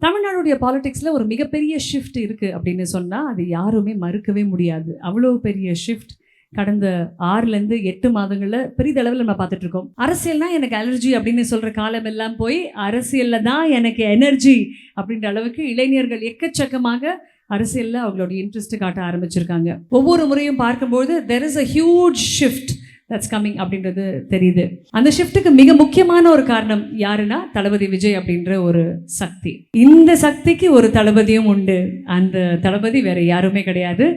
தமிழ்நாடுடைய பாலிடிக்ஸில் ஒரு மிகப்பெரிய ஷிஃப்ட் இருக்குது அப்படின்னு சொன்னால் அது யாருமே மறுக்கவே முடியாது. அவ்வளோ பெரிய ஷிஃப்ட் கடந்த 6லேருந்து 8 மாதங்களில் பெரிதளவில் நம்ம பார்த்துட்டு இருக்கோம். அரசியல்னா எனக்கு அலர்ஜி அப்படின்னு சொல்கிற காலம் எல்லாம் போய் அரசியலில் தான் எனக்கு எனர்ஜி அப்படின்ற அளவுக்கு இளைஞர்கள் எக்கச்சக்கமாக அரசியலில் அவங்களுடைய இன்ட்ரெஸ்ட் காட்ட ஆரம்பிச்சிருக்காங்க. ஒவ்வொரு முறையும் பார்க்கும்போது there is a huge shift that's coming அப்படின்றது தெரியுது. அந்த ஷிஃப்ட்டுக்கு மிக முக்கியமான ஒரு காரணம் யாருன்னா தளபதி விஜய் அப்படின்ற ஒரு சக்தி. இந்த சக்திக்கு ஒரு தளபதியும் உண்டு. அந்த தளபதி வேற யாருமே கிடையாது,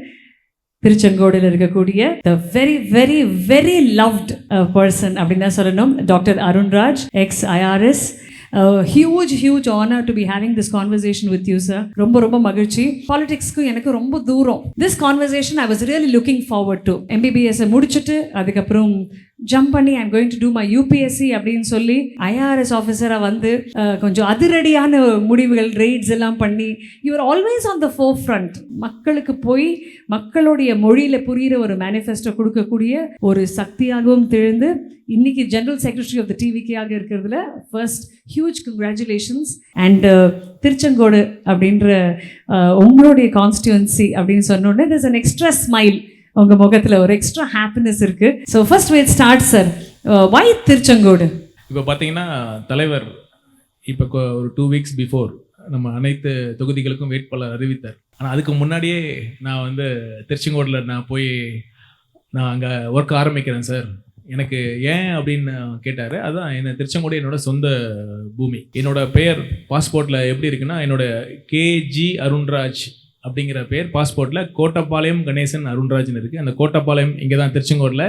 திருச்செங்கோடில் இருக்கக்கூடிய the very very very loved person அப்படின்னு தான் சொல்லணும், doctor Arunraj, X IRS. huge honor to be having this conversation with you, sir. ரொம்ப மகிழ்ச்சி. பாலிடிக்ஸ்க்கு எனக்கு ரொம்ப தூரம். This conversation I was really looking forward to. MBBS முடிச்சுட்டு அதுக்கப்புறம் ஜம்ப் பண்ணி I'm going to do my UPSC அப்படின்னு சொல்லி IRS ஆஃபீஸராக வந்து கொஞ்சம் அதிரடியான முடிவுகள், ரெய்ட்ஸ் எல்லாம் பண்ணி you're always on the forefront. மக்களுக்கு போய் மக்களுடைய மொழியில் புரிகிற ஒரு மேனிஃபெஸ்டோ கொடுக்கக்கூடிய ஒரு சக்தியாகவும் திகழ்ந்து இன்னைக்கு ஜெனரல் செக்ரட்டரி ஆஃப் த TVK-ஆக இருக்கிறதுல first huge congratulations. And Tiruchengode அப்படின்ற உங்களுடைய கான்ஸ்டியூன்சி அப்படின்னு சொன்னோடனே there's an extra smile உங்கள் முகத்தில், ஒரு எக்ஸ்ட்ரா ஹாப்பினஸ் இருக்குது. So first we'll start sir. why Tiruchengode? இப்போ பார்த்தீங்கன்னா தலைவர் இப்போ ஒரு 2 weeks பிஃபோர் நம்ம அனைத்து தொகுதிகளுக்கும் வேட்பாளர் அறிவித்தார். ஆனால் அதுக்கு முன்னாடியே நான் வந்து திருச்செங்கோடில் நான் அங்கே ஒர்க் ஆரம்பிக்கிறேன் சார், எனக்கு ஏன் அப்படின்னு கேட்டார். அதுதான் என்ன திருச்செங்கோடு என்னோட சொந்த பூமி. என்னோட பெயர் பாஸ்போர்ட்டில் எப்படி இருக்குன்னா என்னோட KG அருண்ராஜ் அப்படிங்கிற பேர் பாஸ்போர்ட்டில் கோட்டப்பாளையம் கணேசன் அருண்ராஜ்னு இருக்குது. அந்த கோட்டப்பாளையம் இங்கே தான் திருச்செங்கோடில்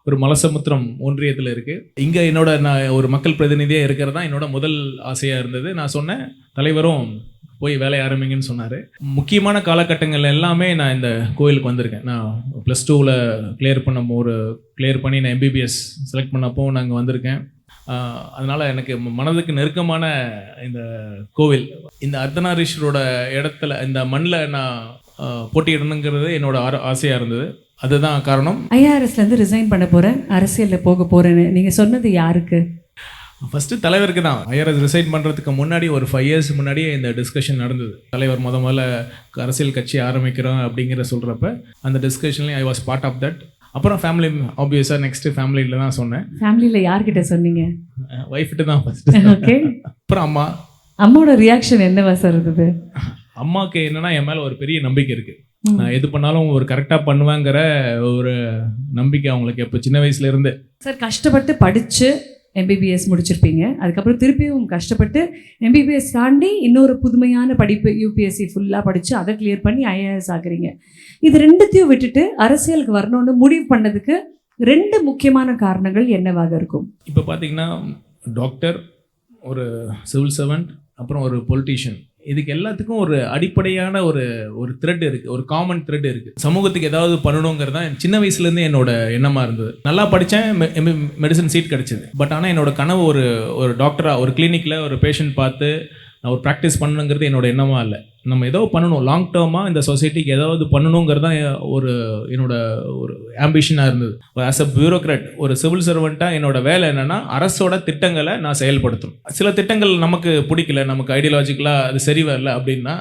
ஒரு மலசமுத்திரம் ஒன்றியத்தில் இருக்குது. இங்கே நான் ஒரு மக்கள் பிரதிநிதியாக இருக்கிறது தான் என்னோட முதல் ஆசையாக இருந்தது. நான் சொன்னேன், தலைவரும் போய் வேலையை ஆரம்பிங்கன்னு சொன்னார். முக்கியமான காலகட்டங்கள் எல்லாமே நான் இந்த கோயிலுக்கு வந்திருக்கேன். நான் +2ல் கிளியர் பண்ணி நான் MBBS செலக்ட் பண்ணப்போ நாங்கள் வந்திருக்கேன். அதனால் எனக்கு மனதுக்கு நெருக்கமான இந்த கோவில், இந்த அர்த்தநாரீஸ்வரோட இடத்துல இந்த மண்ணில் நான் போட்டியிடணுங்கிறது என்னோட ஆசையாக இருந்தது. அதுதான் காரணம். IRSலேருந்து ரிசைன் பண்ண போகிறேன், அரசியலில் போக போகிறேன்னு நீங்கள் சொன்னது யாருக்கு? ஃபஸ்ட்டு தலைவருக்கு தான். IRS ரிசைன் பண்ணுறதுக்கு முன்னாடி ஒரு 5 years முன்னாடியே இந்த டிஸ்கஷன் நடந்தது. தலைவர் முதல்ல அரசியல் கட்சி ஆரம்பிக்கிறோம் அப்படிங்கிற சொல்கிறப்ப அந்த டிஸ்கஷன்லேயும் I was part of that. அப்புறம் ஃபேமிலி ஆப்வியஸாக நெக்ஸ்ட்டு ஃபேமிலியில் தான் சொன்னேன். ஃபேமிலியில் யார்கிட்ட சொன்னீங்க? ஒய்ஃப்கிட்ட தான் ஃபஸ்ட்டு. ஓகே. அப்புறம் அம்மாவோட ரியாக்ஷன் என்னவா சார் இருந்தது? அம்மாவுக்கு என்னன்னா என் மேலே ஒரு பெரிய நம்பிக்கை இருக்குது. நான் எது பண்ணாலும் ஒரு கரெக்டாக பண்ணுவேங்கிற ஒரு நம்பிக்கை அவங்களுக்கு எப்போ சின்ன வயசுலேருந்து. சார் கஷ்டப்பட்டு படித்து MBBS முடிச்சிருப்பீங்க, அதுக்கப்புறம் திருப்பியும் கஷ்டப்பட்டு MBBS தாண்டி இன்னொரு புதுமையான படிப்பு UPSC ஃபுல்லாக படித்து அதை கிளியர் பண்ணி IAS ஆகுறீங்க. இது ரெண்டுத்தையும் விட்டுட்டு அரசியலுக்கு வரணும்னு முடிவு பண்ணதுக்கு 2 முக்கியமான காரணங்கள் என்னவாக இருக்கும்? இப்போ பார்த்தீங்கன்னா டாக்டர், ஒரு சிவில் சர்வெண்ட், அப்புறம் ஒரு பொலிட்டீஷியன். இதுக்கு எல்லாத்துக்கும் ஒரு அடிப்படையான ஒரு த்ரெட் இருக்குது, ஒரு காமன் த்ரெட் இருக்குது. சமூகத்துக்கு ஏதாவது பண்ணணுங்கிறது தான் சின்ன வயசுலேருந்து என்னோட எண்ணமாக இருந்தது. நல்லா படித்தேன், மெடிசன் சீட் கிடச்சிது. பட் ஆனால் என்னோட கனவு ஒரு டாக்டராக ஒரு கிளினிக்கில் ஒரு பேஷண்ட் பார்த்து நான் ஒரு ப்ராக்டிஸ் பண்ணணுங்கிறது என்னோட எண்ணமாக இல்லை. நம்ம ஏதோ பண்ணணும், லாங் டேர்மாக இந்த சொசைட்டிக்கு ஏதாவது பண்ணணுங்கிறது தான் என்னோட ஒரு ஆம்பிஷனாக இருந்தது. ஆஸ் அ பியூரோக்ராட், ஒரு சிவில் சர்வெண்ட்டாக என்னோட வேலை என்னென்னா அரசோட திட்டங்களை நான் செயல்படுத்தணும். சில திட்டங்கள் நமக்கு பிடிக்கல, நமக்கு ஐடியாலஜிக்கலாக அது சரி வரல அப்படின்னா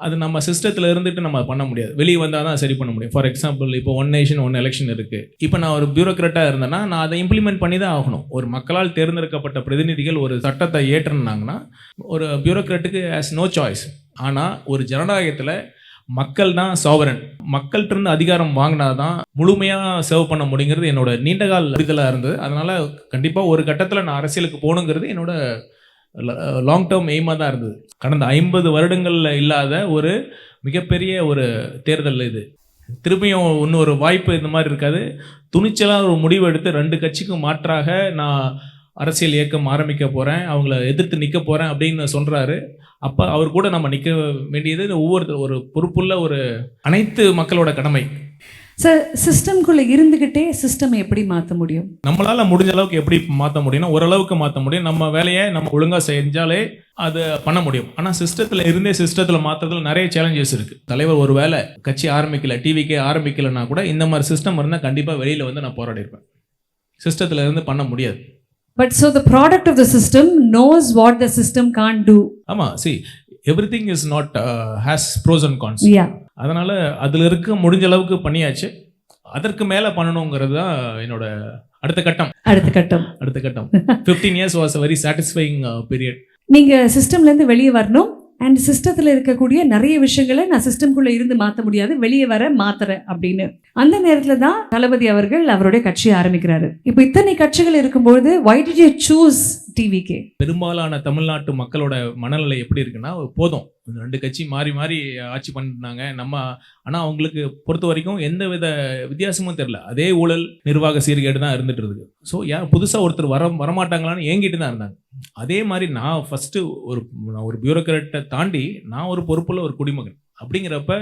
அது நம்ம சிஸ்டத்தில் இருந்துட்டு நம்ம பண்ண முடியாது, வெளியே வந்தால் தான் சரி பண்ண முடியும். ஃபார் எக்ஸாம்பிள், இப்போ 1 nation 1 election இருக்குது. இப்போ நான் ஒரு பியூரோக்ராட்டாக இருந்தேன்னா நான் அதை இம்ப்ளிமெண்ட் பண்ணி தான் ஆகணும். ஒரு மக்களால் தேர்ந்தெடுக்கப்பட்ட பிரதிநிதிகள் ஒரு சட்டத்தை ஏற்றுனாங்கன்னா ஒரு பியூரோக்ராட்டுக்கு ஆஸ் நோ சாய்ஸ். ஆனால் ஒரு ஜனநாயகத்தில் மக்கள் தான் சாவரன். மக்கள்கிட்ட அதிகாரம் வாங்கினா தான் முழுமையாக சேவ் பண்ண முடியுங்கிறது என்னோட நீண்டகால புரிதலாக இருந்தது. அதனால் கண்டிப்பாக ஒரு கட்டத்தில் நான் அரசியலுக்கு போகணுங்கிறது என்னோட லாங் டேர்ம் எய்மாக தான் இருந்தது. கடந்த 50 வருடங்களில் இல்லாத ஒரு மிகப்பெரிய ஒரு தேர்தல் இது. திருப்பியும் இன்னொரு வாய்ப்பு இந்த மாதிரி இருக்காது. துணிச்சலாக ஒரு முடிவு எடுத்து 2 கட்சிக்கும் மாற்றாக நான் அரசியல் இயக்கம் ஆரம்பிக்க போகிறேன், அவங்கள எதிர்த்து நிற்க போகிறேன் அப்படின்னு சொல்கிறாரு. அப்போ அவர் கூட நம்ம நிற்க வேண்டியது ஒரு பொறுப்புள்ள ஒரு அனைத்து மக்களோட கடமை. சார், சிஸ்டம்குள்ளே இருந்துக்கிட்டே சிஸ்டமை எப்படி மாற்ற முடியும்? நம்மளால் முடிஞ்ச அளவுக்கு எப்படி மாற்ற முடியும்னா ஓரளவுக்கு மாற்ற முடியும். நம்ம வேலையை நம்ம ஒழுங்காக செஞ்சாலே அது பண்ண முடியும். ஆனால் சிஸ்டத்தில் மாற்றுறதுல நிறைய சேலஞ்சஸ் இருக்குது. தலைவர் ஒரு வேலை கட்சி ஆரம்பிக்கல, TVK ஆரம்பிக்கலைன்னா கூட இந்த மாதிரி சிஸ்டம் இருந்தால் கண்டிப்பாக வெளியில் வந்து நான் போராடி இருப்பேன். சிஸ்டத்தில் இருந்து பண்ண முடியாது. But so the product of the system knows what the system can't do. ஆமாம், everything is not has pros and cons. Yeah, அதனால அதில் இருக்க முடிஞ்ச அளவுக்கு பண்ணியாச்சு. அதற்கு மேலே பண்ணணுங்கிறது தான் என்னோட அடுத்த கட்டம். 15 years was a very satisfying period. நீங்க சிஸ்டம்ல இருந்து வெளியே வரணும் அண்ட் சிஸ்டத்தில் இருக்கக்கூடிய நிறைய விஷயங்களை நான் சிஸ்டம்குள்ளே இருந்து மாற்ற முடியாது, வெளியே வர மாத்துறேன் அப்படின்னு. அந்த நேரத்தில் தான் தளபதி அவர்கள் அவருடைய கட்சியை ஆரம்பிக்கிறாரு. இப்போ இத்தனை கட்சிகள் இருக்கும்போது why did you choose TVK? பெரும்பாலான தமிழ்நாட்டு மக்களோட மனநிலை எப்படி இருக்குன்னா, போதும் 2 கட்சி மாறி மாறி ஆட்சி பண்ணிருந்தாங்க நம்ம, ஆனால் அவங்களுக்கு பொறுத்த வரைக்கும் எந்த வித வித்தியாசமும் தெரியல, அதே ஊழல் நிர்வாக சீர்கேடு தான் இருந்துட்டு இருக்கு. ஸோ ஏன் புதுசாக ஒருத்தர் வரமாட்டாங்களான்னு ஏங்கிட்டு தான் இருந்தாங்க. அதே மாதிரி நான் ஃபஸ்ட்டு ஒரு பியூரோக்ராட்டை தாண்டி நான் ஒரு பொறுப்புள்ள ஒரு குடிமகன் அப்படிங்கிறப்ப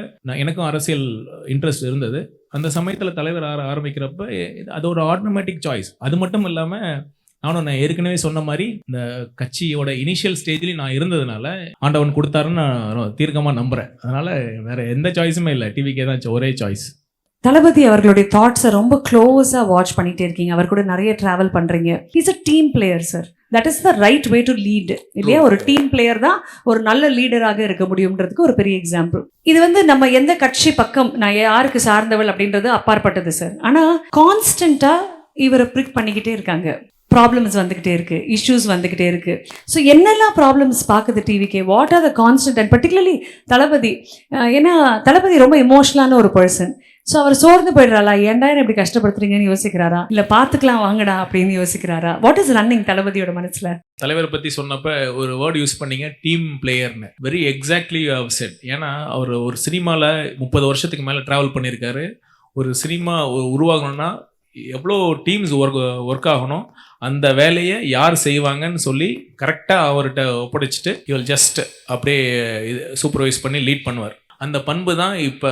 எனக்கும் அரசியல் இன்ட்ரெஸ்ட் இருந்தது. அந்த சமயத்தில் தலைவர் ஆரம்பிக்கிறப்ப அது ஒரு ஆட்டோமேட்டிக் சாய்ஸ். அது மட்டும் இல்லாமல் நான் ஏற்கனவே சொன்ன மாதிரி இந்த கட்சியோட இனிஷியல் ஸ்டேஜ்லேயும் நான் இருந்ததுனால ஆண்டவன் கொடுத்தாருன்னு நான் தீர்க்கமாக நம்புகிறேன். அதனால் வேற எந்த சாய்ஸுமே இல்லை, டிவிக்கே தான் ஒரே சாய்ஸ். தளபதி அவர்களுடைய தாட்ஸை ரொம்ப க்ளோஸாக வாட்ச் பண்ணிகிட்டே இருக்கீங்க, அவர் கூட நிறைய ட்ராவல் பண்ணுறீங்க. Is a team player sir, that is the right way to lead இல்லையா? ஒரு டீம் பிளேயர் தான் ஒரு நல்ல லீடராக இருக்க முடியுன்றதுக்கு ஒரு பெரிய எக்ஸாம்பிள். இது நம்ம எந்த கட்சி பக்கம் நான் யாருக்கு சார்ந்தவள் அப்படின்றது அப்பாற்பட்டது சார். ஆனால் கான்ஸ்டண்ட்டாக இவரை ப்ரிக் பண்ணிக்கிட்டே இருக்காங்க. ப்ராப்ளம்ஸ் வந்துக்கிட்டே இருக்குது, இஷ்யூஸ் வந்துக்கிட்டே இருக்குது. ஸோ என்னெல்லாம் ப்ராப்ளம்ஸ் பார்க்குது TVK? What are the constant and particularly Thalapathy? ஏன்னா தளபதி ரொம்ப எமோஷனலான ஒரு பர்சன். ஸோ அவர் சோர்ந்து போயிடுறாளா, ஏன்டா இப்படி கஷ்டப்படுத்துறீங்கன்னு யோசிக்கிறாரா, இல்லை பார்த்துக்கலாம் வாங்கடா அப்படின்னு யோசிக்கிறாரா? வாட் இஸ் ரன்னிங் தளபதியோட மனசில்? தலைவரை பற்றி சொன்னப்ப ஒரு வேர்டு யூஸ் பண்ணீங்க, டீம் பிளேயர்னு. Very exactly you have said. ஏன்னா அவர் ஒரு சினிமாவில் 30 வருஷத்துக்கு மேலே ட்ராவல் பண்ணியிருக்காரு. ஒரு சினிமா உருவாகணும்னா எவ்வளோ டீம்ஸ் ஒர்க் ஆகணும், அந்த வேலையை யார் செய்வாங்கன்னு சொல்லி கரெக்டாக அவர்கிட்ட ஒப்படைச்சிட்டு இவள் ஜஸ்ட் அப்படியே சூப்பர்வைஸ் பண்ணி லீட் பண்ணுவார். அந்த பண்பு தான் இப்போ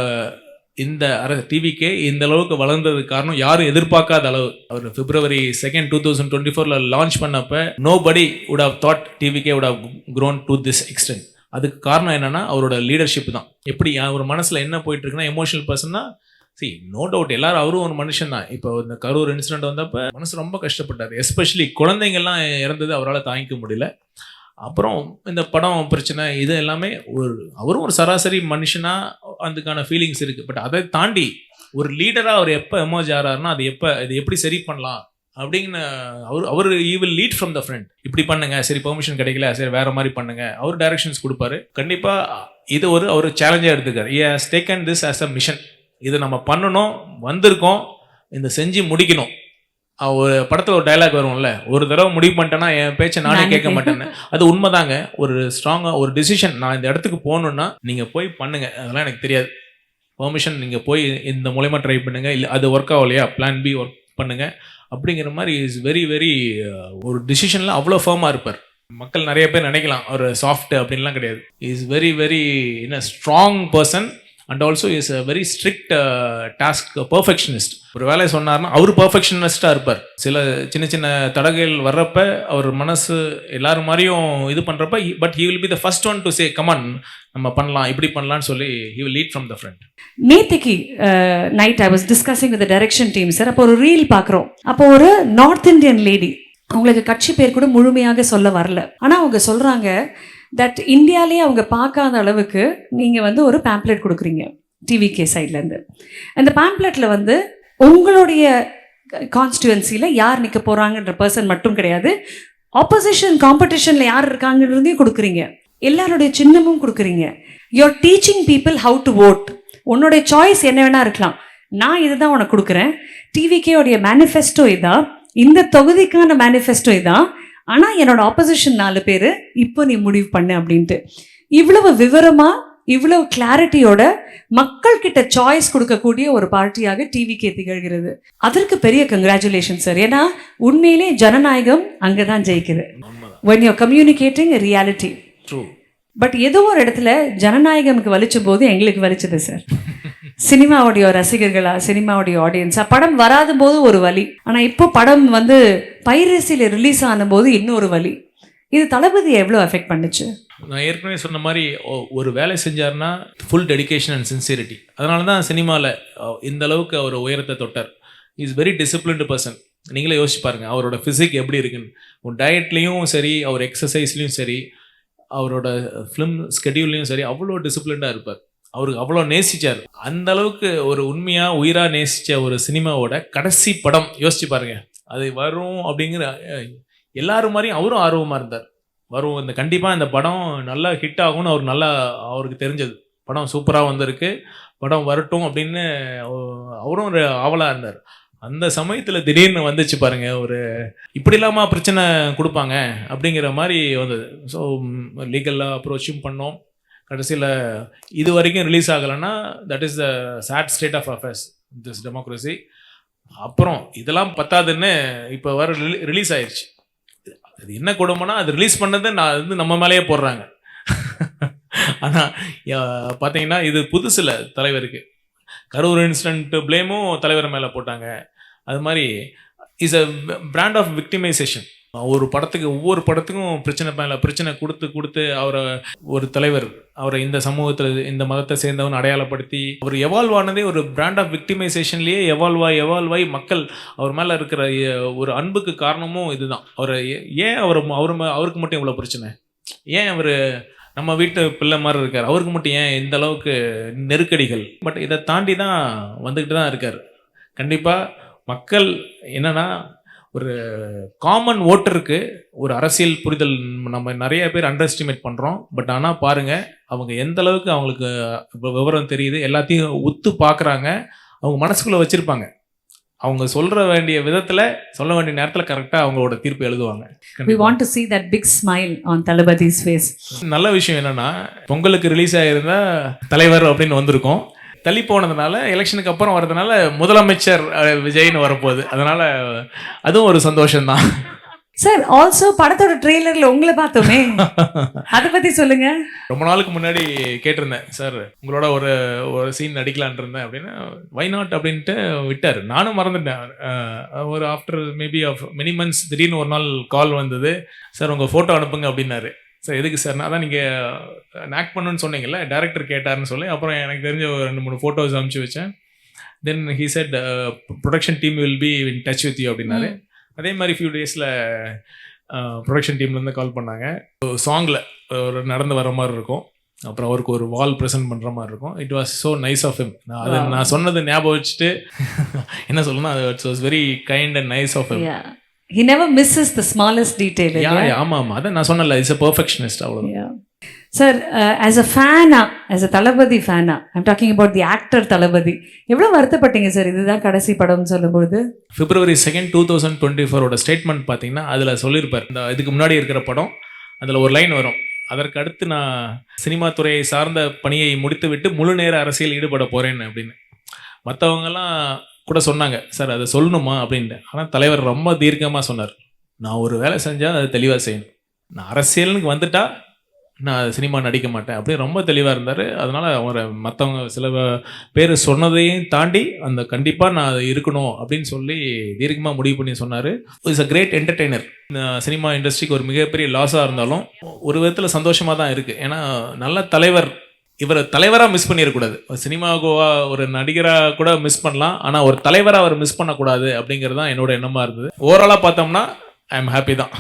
இந்த டிவிக்கே இந்த அளவுக்கு வளர்ந்ததுக்கு காரணம். யாரும் எதிர்பார்க்காத அளவு. அவர் February 2, 2024 லான்ச் பண்ணப்ப nobody would have thought TVK would have grown to this extent. அதுக்கு காரணம் என்னன்னா அவரோட லீடர்ஷிப் தான். எப்படி அவர் மனசில் என்ன போயிட்டு இருக்குன்னா, எமோஷனல் பர்சன்னா நோ டவுட் எல்லாரும் அவரும் ஒரு மனுஷன் தான். இப்போ இந்த கரூர் இன்சிடென்ட் வந்தப்ப மனசு ரொம்ப கஷ்டப்பட்டார். எஸ்பெஷலி குழந்தைங்கள்லாம் இறந்தது அவரால் தாங்கிக்க முடியல. அப்புறம் இந்த படம் பிரச்சனை இது எல்லாமே அவரும் ஒரு சராசரி மனுஷனா அதுக்கான ஃபீலிங்ஸ் இருக்குது. பட் அதை தாண்டி ஒரு லீடராக அவர் எப்போ எமர்ஜ் ஆகிறாருன்னா இது எப்படி சரி பண்ணலாம் அப்படின்னு அவர் he will lead from the front. இப்படி பண்ணுங்க, சரி பெர்மிஷன் கிடைக்கல, சரி வேற மாதிரி பண்ணுங்க, அவர் டைரக்ஷன்ஸ் கொடுப்பாரு. கண்டிப்பாக இது அவர் சேலஞ்சாக எடுத்துக்காரு. he has taken this as a mission. இதை நம்ம பண்ணணும், வந்திருக்கோம், இந்த செஞ்சு முடிக்கணும். ஒரு படத்தில் ஒரு டைலாக் வரும்ல, ஒரு தடவை முடிவு பண்ணிட்டேன்னா என் பேச்சை நானே கேட்க மாட்டேன்னு. அது உண்மைதாங்க. ஒரு ஸ்ட்ராங்காக ஒரு டிசிஷன், நான் இந்த இடத்துக்கு போகணுன்னா நீங்கள் போய் பண்ணுங்க, அதெல்லாம் எனக்கு தெரியாது, பெர்மிஷன் நீங்கள் போய் இந்த மூலயமா ட்ரை பண்ணுங்க, இல்லை அது ஒர்க் ஆகலையா பிளான் பி ஒர்க் பண்ணுங்க அப்படிங்கிற மாதிரி இஸ் வெரி வெரி ஒரு டிசிஷனில் அவ்வளோ ஃபர்மாக இருப்பார். மக்கள் நிறைய பேர் நினைக்கலாம் அவர் சாஃப்ட் அப்படின்லாம் கிடையாது. Is very very in a strong person and also is a very strict task perfectionist. ஒரு வேலையை சொன்னார்னா அவர் பர்ஃபெக்ஷனிஸ்டாக இருப்பார். சில சின்ன சின்ன தடகைகள் வர்றப்ப அவர் மனசு எல்லாரும் மாதிரியும் இது பண்ணுறப்ப, but he will be the first one to say come on நம்ம பண்ணலாம், இப்படி பண்ணலாம்னு சொல்லி he will lead from the front. நேத்திக்கு night I was discussing with direction team sir. அப்போ ஒரு ரீல் பார்க்குறோம். அப்போ ஒரு நார்த் இந்தியன் லேடி, அவங்களுக்கு கட்சி பேர் கூட முழுமையாக சொல்ல வரல, ஆனால் அவங்க சொல்கிறாங்க தட் இந்தியாவிலே அவங்க பார்க்காத அளவுக்கு நீங்கள் ஒரு பேம்ப்ளெட் கொடுக்குறீங்க டிவிகே சைட்லேருந்து. அந்த பேம்ப்ளெட்டில் உங்களுடைய கான்ஸ்டிடுவன்சியில் யார் நிற்க போகிறாங்கன்ற பர்சன் மட்டும் கிடையாது, ஆப்போசிஷன் காம்படிஷனில் யார் இருக்காங்கன்றதையும் கொடுக்குறீங்க, எல்லாருடைய சின்னமும் கொடுக்குறீங்க. You're teaching people how to vote. உன்னுடைய சாய்ஸ் என்ன வேணா இருக்கலாம், நான் இதை தான் உனக்கு கொடுக்குறேன். டிவிகேயோடைய மேனிஃபெஸ்டோ இதான், இந்த தொகுதிக்கான மேனிஃபெஸ்டோ இதான், ஆனால் என்னோட ஆப்போசிஷன் 4 பேர், இப்போ நீ முடிவு பண்ணு அப்படின்ட்டு. இவ்வளவு விவரமாக இவ்வளவு கிளாரிட்டியோட மக்கள்கிட்ட சாய்ஸ் கொடுக்கக்கூடிய ஒரு பார்ட்டியாக டிவிகே திகழ்கிறது. அதற்கு பெரிய கங்க்ராச்சுலேஷன் சார். ஏன்னா உண்மையிலே ஜனநாயகம் அங்கே தான் ஜெயிக்குது. when you're communicating a reality. True. But ஏதோ ஒரு இடத்துல ஜனநாயகமுக்கு வலிச்ச போது எங்களுக்கு வலிச்சது சார். சினிமாவுடைய ரசிகர்களா, சினிமாவுடைய ஆடியன்ஸா, படம் வராத போது ஒரு வலி, ஆனால் இப்போ படம் பைரசியில் ரிலீஸ் ஆன போது இன்னொரு வலி. இது தளபதி எவ்வளோ அஃபெக்ட் பண்ணுச்சு? நான் ஏற்கனவே சொன்ன மாதிரி ஒரு வேலை செஞ்சார்னா ஃபுல் டெடிகேஷன் அண்ட் சின்சியரிட்டி. அதனால தான் சினிமாவில் இந்த அளவுக்கு அவர் உயரத்தை தொட்டார். Is very disciplined person. நீங்களே யோசிச்சு பாருங்கள் அவரோட ஃபிசிக் எப்படி இருக்குன்னு. டயட்லேயும் சரி, அவர் எக்ஸசைஸ்லேயும் சரி, அவரோட ஃபிலிம் ஸ்கெடியூல்லையும் சரி அவ்வளோ டிசிப்ளின்டாக இருப்பார். அவருக்கு அவ்வளோ நேசிச்சார். அந்த அளவுக்கு ஒரு உண்மையாக உயிராக நேசித்த ஒரு சினிமாவோட கடைசி படம் யோசிச்சு பாருங்க. அது வரும் அப்படிங்கிற எல்லாரும் மாதிரியும் அவரும் ஆர்வமாக இருந்தார். வரும் இந்த கண்டிப்பாக இந்த படம் நல்லா ஹிட் ஆகும்னு அவருக்கு தெரிஞ்சது. படம் சூப்பராக வந்திருக்கு, படம் வரட்டும் அப்படின்னு அவரும் ஒரு ஆவலாக இருந்தார். அந்த சமயத்தில் திடீர்னு வந்துச்சு பாருங்க, ஒரு இப்படி இல்லாமல் பிரச்சனை கொடுப்பாங்க அப்படிங்கிற மாதிரி வந்தது. ஸோ லீகலாக அப்ரோச்சும் பண்ணோம். கடைசியில் இது வரைக்கும் ரிலீஸ் ஆகலைன்னா that is the sad state of affairs this democracy. அப்புறம் இதெல்லாம் பத்தாதுன்னு இப்போ வர ரிலீஸ் ஆயிடுச்சு. அது என்ன கொடுமைனா அது ரிலீஸ் பண்ணது நம்ம மேலேயே போடுறாங்க. ஆனால் பார்த்தீங்கன்னா இது புதுசில் தலைவருக்கு கரூர் இன்சிடென்ட் பிளேமும் தலைவர் மேலே போட்டாங்க. அது மாதிரி is a brand of victimisation. ஒவ்வொரு படத்துக்கும் பிரச்சனை மேலே பிரச்சனை கொடுத்து அவரை ஒரு தலைவர் அவரை இந்த சமூகத்தில் இந்த மதத்தை சேர்ந்தவன் அடையாளப்படுத்தி அவர் எவால்வ் ஆனதே ஒரு பிராண்ட் ஆஃப் விக்டிமைசேஷன்லேயே எவால்வ் ஆகி மக்கள் அவர் மேலே இருக்கிற ஒரு அன்புக்கு காரணமும் இதுதான். அவரை ஏன் அவருக்கு மட்டும் இவ்வளோ பிரச்சனை, ஏன் அவர் நம்ம வீட்டு பிள்ளை மாதிரி இருக்கார், அவருக்கு மட்டும் ஏன் இந்த அளவுக்கு நெருக்கடிகள். பட் இதை தாண்டி தான் வந்துக்கிட்டு தான் இருக்கார். கண்டிப்பாக மக்கள் என்னன்னா ஒரு காமன் ஓட்டருக்கு ஒரு அரசியல் புரிதல் நம்ம நிறைய பேர் அண்டர் எஸ்டிமேட் பண்ணுறோம். பட் ஆனால் பாருங்கள் அவங்க எந்த அளவுக்கு அவங்களுக்கு விவரம் தெரியுது, எல்லாத்தையும் உத்து பார்க்குறாங்க, அவங்க மனசுக்குள்ளே வச்சுருப்பாங்க. அவங்க சொல்ற வேண்டிய விதத்தில் சொல்ல வேண்டிய நேரத்தில் கரெக்டாக அவங்களோட தீர்ப்பு எழுதுவாங்க. We want to see that big smile on Thalapathi's face. நல்ல விஷயம் என்னன்னா பொங்கலுக்கு ரிலீஸ் ஆகிருந்தா தலைவர் அப்படின்னு வந்திருக்கோம். தள்ளி போனதுனால எலெக்ஷனுக்கு அப்புறம் வரதுனால முதலமைச்சர் விஜய்னு வரப்போகுது. அதனால அதுவும் ஒரு சந்தோஷம்தான். சார் ஆல்சோ படத்தோட ட்ரெய்லர்ல உங்களை பார்த்தோமே, அதை பத்தி சொல்லுங்க. ரொம்ப நாளுக்கு முன்னாடி கேட்டிருந்தேன், சார் உங்களோட ஒரு சீன் நடிக்கலான் இருந்தேன் அப்படின்னு. வை நாட் அப்படின்ட்டு விட்டார். நானும் மறந்துட்டேன். ஒரு after maybe of many months திடீர்னு ஒரு நாள் கால் வந்தது, சார் உங்கள் ஃபோட்டோ அனுப்புங்க அப்படின்னாரு. சார் எதுக்கு சார், நான் தான் நீங்கள் ஆக்ட் பண்ணுன்னு சொன்னீங்கல்ல, டேரக்டர் கேட்டார்னு சொல்லி அப்புறம் எனக்கு தெரிஞ்ச ஒரு 2-3 ஃபோட்டோஸ் அனுப்பிச்சு வச்சேன். தென் he set production team will be in touch with you அப்படின்னாரு. அதே மாதிரி ஃபியூ டேஸில் ப்ரொடக்ஷன் டீம்லேருந்து கால் பண்ணாங்க. சாங்கில் ஒரு நடந்து வர மாதிரி இருக்கும், அப்புறம் அவருக்கு ஒரு வால் ப்ரெசென்ட் பண்ணுற மாதிரி இருக்கும். It was so nice of him. நான் சொன்னது ஞாபகம் வச்சுட்டு என்ன சொல்லணும், it's was very kind and nice of him. He never misses the smallest detail. ஆமாம், அதான் நான் சொன்னல, இஸ் a perfectionist. அவ்வளோ. Sir as a fan, as a Thalapathy fan, I'm talking about the actor தளபதி, எவ்வளோ வருத்தப்பட்டீங்க சார் இதுதான் கடைசி படம்னு சொல்லும்போது? February 2nd, 2024 ஸ்டேட்மெண்ட் பார்த்தீங்கன்னா அதில் சொல்லியிருப்பார், இந்த இதுக்கு முன்னாடி இருக்கிற படம் அதில் ஒரு லைன் வரும், அதற்கு அடுத்து நான் சினிமா துறையை சார்ந்த பணியை முடித்து விட்டு முழு நேர அரசியல் ஈடுபட போகிறேன்னு அப்படின்னு. மற்றவங்கெல்லாம் கூட சொன்னாங்க, சார் அதை சொல்லணுமா அப்படின்ட்டு. ஆனால் தலைவர் ரொம்ப தீர்க்கமாக சொன்னார், நான் ஒரு வேலை செஞ்சால் அதை தெளிவாக செய்யணும், நான் அரசியலுக்கு வந்துட்டா நான் சினிமா நடிக்க மாட்டேன் அப்படி ரொம்ப தெளிவாக இருந்தார். அதனால் அவரை மற்றவங்க சில பேர் சொன்னதையும் தாண்டி அந்த கண்டிப்பாக நான் அது இருக்கணும் அப்படின்னு சொல்லி தீர்க்கமாக முடிவு பண்ணி சொன்னார். Is a great entertainer. Cinema இண்டஸ்ட்ரிக்கு ஒரு மிகப்பெரிய லாஸாக இருந்தாலும் ஒரு விதத்தில் சந்தோஷமாக தான் இருக்குது. ஏன்னா நல்ல தலைவர், இவர் தலைவராக மிஸ் பண்ணிடக்கூடாது. சினிமாவுக்கு ஒரு நடிகராக கூட மிஸ் பண்ணலாம், ஆனால் ஒரு தலைவராக அவர் மிஸ் பண்ணக்கூடாது அப்படிங்கிறது தான் என்னோட எண்ணமாக இருந்தது. ஓவராலாக பார்த்தோம்னா ஐ எம் ஹாப்பி தான்.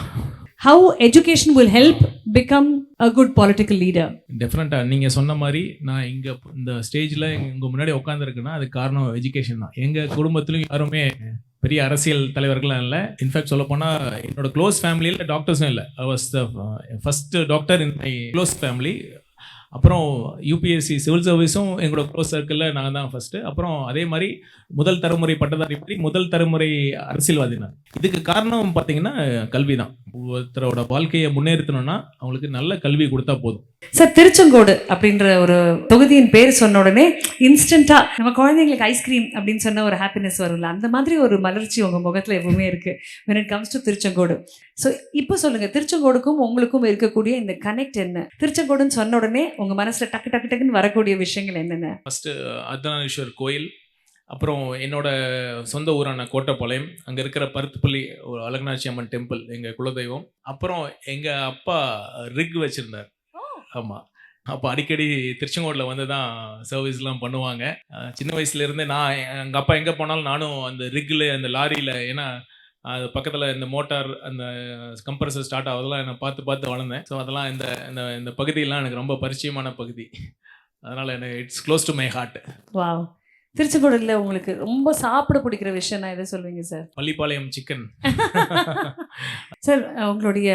How education will help become a good political leader? டெஃபினட்டாக நீங்கள் சொன்ன மாதிரி நான் இங்கே இந்த ஸ்டேஜில் உங்கள் முன்னாடி உட்காந்துருக்குன்னா அதுக்கு காரணம் எஜுகேஷன் தான். எங்கள் குடும்பத்துலையும் யாருமே பெரிய அரசியல் தலைவர்கள்லாம் இல்லை. இன்ஃபேக்ட் சொல்ல போனால் என்னோட க்ளோஸ் ஃபேமிலியில் டாக்டர்ஸும் இல்லை. I was the first doctor in my close family. அப்புறம் யூபிஎஸ்சி சிவில் சர்வீஸும் எங்களோட க்ளோஸ் சர்க்கிளில் நான் தான் ஃபஸ்ட்டு. அப்புறம் அதே மாதிரி முதல் தலைமுறை பட்டதாரி பற்றி முதல் தலைமுறை அரசியல்வாதி நான். இதுக்கு காரணம் பார்த்தீங்கன்னா கல்வி தான். ஒருத்தரோட வாழ்க்கையை முன்னேற்றணும்னா அவங்களுக்கு நல்ல கல்வி கொடுத்தா போதும். சார் திருச்செங்கோடு அப்படின்ற ஒரு தொகுதியின் பேர் சொன்ன உடனே இன்ஸ்டண்ட்டாக நம்ம குழந்தைங்களுக்கு ஐஸ்கிரீம் அப்படின்னு சொன்ன ஒரு ஹாப்பினஸ் வரும்ல, அந்த மாதிரி ஒரு மலர்ச்சி உங்கள் முகத்தில் எப்பவுமே இருக்குது when it comes to Tiruchengode. So இப்போ சொல்லுங்கள், திருச்செங்கோடுக்கும் உங்களுக்கும் இருக்கக்கூடிய இந்த கனெக்ட் என்ன? திருச்செங்கோடுன்னு சொன்ன உடனே உங்கள் மனசில் டக்கு டக்கு டக்குன்னு வரக்கூடிய விஷயங்கள் என்னென்ன? ஃபஸ்ட்டு அர்த்தநாரீஸ்வரர் கோயில், அப்புறம் என்னோட சொந்த ஊரான கோட்டப்பாளையம், அங்கே இருக்கிற பருத்துப்பள்ளி ஒரு அழகனாட்சி அம்மன் டெம்பிள் எங்கள் குலதெய்வம். அப்புறம் எங்கள் அப்பா ரிக் வச்சுருந்தார். ஆமாம், அப்போ அடிக்கடி திருச்செங்கோட்டில் வந்து தான் சர்வீஸ்லாம் பண்ணுவாங்க. சின்ன வயசுலேருந்தே நான் எங்கள் அப்பா எங்கே போனாலும் நானும் அந்த ரிக்கில் அந்த லாரியில், ஏன்னா அது பக்கத்தில் இந்த மோட்டார் அந்த கம்ப்ரஸர் ஸ்டார்ட் ஆகுதெல்லாம் நான் பார்த்து பார்த்து வளர்ந்தேன். ஸோ அதெல்லாம் இந்த இந்த இந்த பகுதியெல்லாம் எனக்கு ரொம்ப பரிச்சயமான பகுதி. அதனால் எனக்கு it's close to my heart. Wow. திருச்செங்கோடுல உங்களுக்கு ரொம்ப சாப்பிட பிடிக்கிற விஷயம்னா எதை சொல்வீங்க சார்? பள்ளிப்பாளையம் சிக்கன். சார், உங்களுடைய